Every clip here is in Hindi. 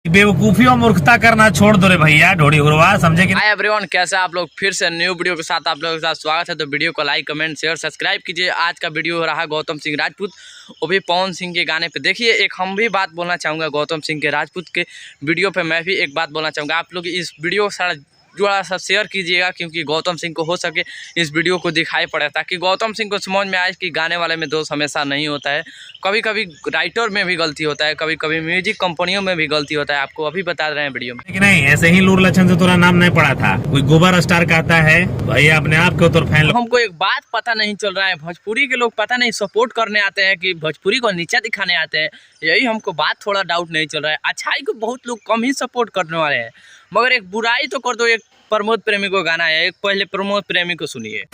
बेवकूफी और मूर्खता करना छोड़ दो रे भैया, ढोड़ी हुरवा, समझे कि? हाय एवरीवन, कैसे आप लोग? फिर से न्यू वीडियो के साथ आप लोगों के साथ स्वागत है। तो वीडियो को लाइक, कमेंट, शेयर, सब्सक्राइब कीजिए। आज का वीडियो हो रहा है गौतम सिंह राजपूत, वो भी पवन सिंह के गाने पे। देखिए, एक हम भी बात बोलना चाहूँगा गौतम सिंह के राजपूत के वीडियो पे। मैं भी एक बात बोलना चाहूँगा, आप लोग इस वीडियो को थोड़ा सा शेयर कीजिएगा, क्योंकि गौतम सिंह को हो सके इस वीडियो को दिखाई पड़े, ताकि गौतम सिंह को समझ में आए कि गाने वाले में दोष हमेशा नहीं होता है। कभी कभी राइटर में भी गलती होता है, कभी कभी म्यूजिक कंपनियों में भी गलती होता है। आपको अभी बता रहे हैं वीडियो में कि नहीं, ऐसे ही लूर लक्षण से थोड़ा नाम नहीं पड़ा था। कोई गोबर स्टार कहता है भैया अपने आप के तो फैन। हमको एक बात पता नहीं चल रहा है, भोजपुरी के लोग पता नहीं सपोर्ट करने आते हैं कि भोजपुरी को नीचा दिखाने आते हैं। यही हमको बात थोड़ा डाउट नहीं चल रहा है। अच्छाई को बहुत लोग कम ही सपोर्ट करने वाले हैं, मगर एक बुराई तो कर दो। एक प्रमोद प्रेमी को गाना है, एक पहले प्रमोद प्रेमी को सुनिए।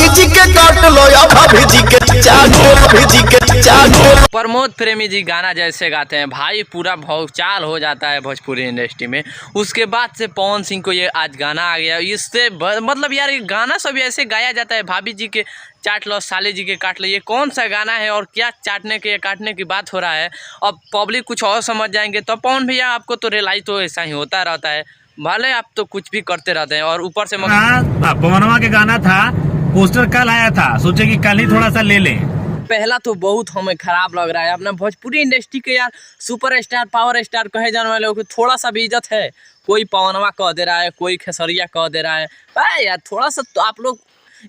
जी के काट लो या भाभी जी के चाटो, भाभी जी के चाटो। प्रमोद प्रेमी जी गाना जैसे गाते हैं भाई, पूरा भौचाल हो जाता है भोजपुरी इंडस्ट्री में। उसके बाद से पवन सिंह को ये आज गाना आ गया। इससे मतलब यार, ये गाना सब ऐसे गाया जाता है, भाभी जी के चाट लो, साले जी के काट लो। ये कौन सा गाना है और क्या चाटने के काटने की बात हो रहा है? अब पब्लिक कुछ और समझ जाएंगे तो पवन भैया आपको तो रियलाइज तो ऐसा ही होता रहता है, भले आप तो कुछ भी करते रहते हैं। और ऊपर से पवनवा के गाना था, पोस्टर कल आया था, सोचे कि कल ही थोड़ा सा ले लें। पहला तो बहुत हमें खराब लग रहा है। अपना भोजपुरी इंडस्ट्री के यार सुपर स्टार, पावर स्टार कहे जाने वाले को थोड़ा सा भी इज्जत है। कोई पवनवा कह दे रहा है, कोई खेसरिया कह दे रहा है। भाई यार थोड़ा सा तो आप लोग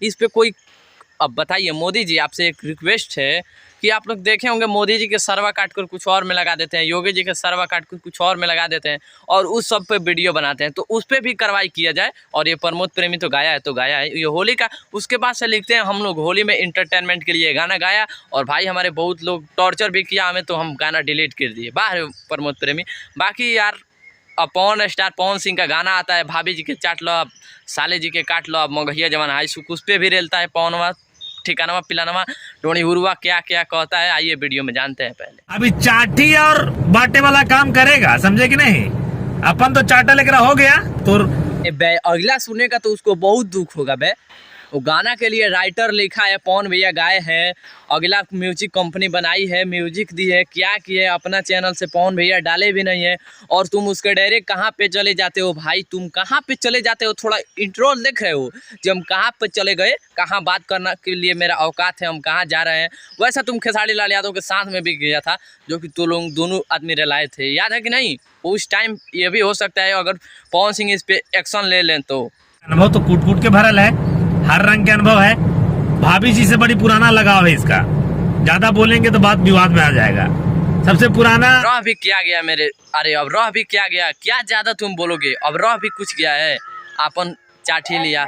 इस पे कोई, अब बताइए मोदी जी, आपसे एक रिक्वेस्ट है कि आप लोग देखे होंगे मोदी जी के सरवा काट कर कुछ और में लगा देते हैं, योगी जी के सरवा काट कर कुछ और में लगा देते हैं, और उस सब पे वीडियो बनाते हैं। तो उस पर भी कार्रवाई किया जाए। और ये प्रमोद प्रेमी तो गाया है तो गाया है, ये होली का उसके बाद से लिखते हैं हम लोग होली में इंटरटेनमेंट के लिए गाना गाया, और भाई हमारे बहुत लोग टॉर्चर भी किया हमें, तो हम गाना डिलीट कर दिए। बाहर प्रमोद प्रेमी। बाकी यार अब पवन स्टार पवन सिंह का गाना आता है, भाभी जी के चाट लो, अब साले जी के काट लो, अब मगहिया जवान हाई सुख, उस पर भी रेलता है पवनवा, ठिकानवा पिलानवा, ढोणी हुरवा क्या क्या कहता है। आइए वीडियो में जानते हैं। पहले अभी चाटी और बाटे वाला काम करेगा, समझे कि नहीं? अपन तो चाटा लेकर हो गया तो अगला सुनेगा तो उसको बहुत दुख होगा बे। वो गाना के लिए राइटर लिखा है, पवन भैया गाए हैं, अगला म्यूजिक कंपनी बनाई है, म्यूजिक दी है, क्या किए अपना चैनल से पवन भैया डाले भी नहीं है, और तुम उसके डायरेक्ट कहाँ पे चले जाते हो? भाई तुम कहाँ पे चले जाते हो? थोड़ा इंट्रो देख रहे हो जब हम कहाँ पे चले गए, कहाँ बात करने के लिए मेरा औकात है, हम कहाँ जा रहे हैं। वैसा तुम खेसारी लाल यादव के साथ में भी गया था, जो कि तो लोग दोनों आदमी रिलाए थे, याद है कि नहीं? उस टाइम ये भी हो सकता है अगर पवन सिंह इस पे एक्शन ले लें तो। अनुभव तो कूट कूट के भरल है, हर रंग के अनुभव है। भाभी जी से बड़ी पुराना लगाव है इसका, ज्यादा बोलेंगे तो बात विवाद में आ जाएगा। सबसे पुराना रह भी किया गया मेरे, अरे अब रह भी किया गया, क्या ज्यादा तुम बोलोगे? अब रह भी कुछ गया है, अपन चाट ही लिया।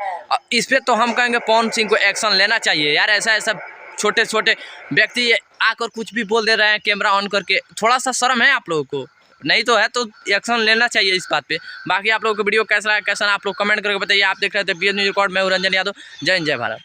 इस पे तो हम कहेंगे पवन सिंह को एक्शन लेना चाहिए यार। ऐसा ऐसा छोटे छोटे व्यक्ति आकर कुछ भी बोल दे रहे हैं कैमरा ऑन करके, थोड़ा सा शर्म है आप लोगों को? नहीं तो है तो एक्शन लेना चाहिए इस बात पे। बाकी आप लोगों को वीडियो कैसा है, कैसा आप लोग कमेंट करके बताइए। आप देख रहे थे BS न्यूज़ रिकॉर्ड, मैं रंजन यादव। जय हिंद, जय भारत।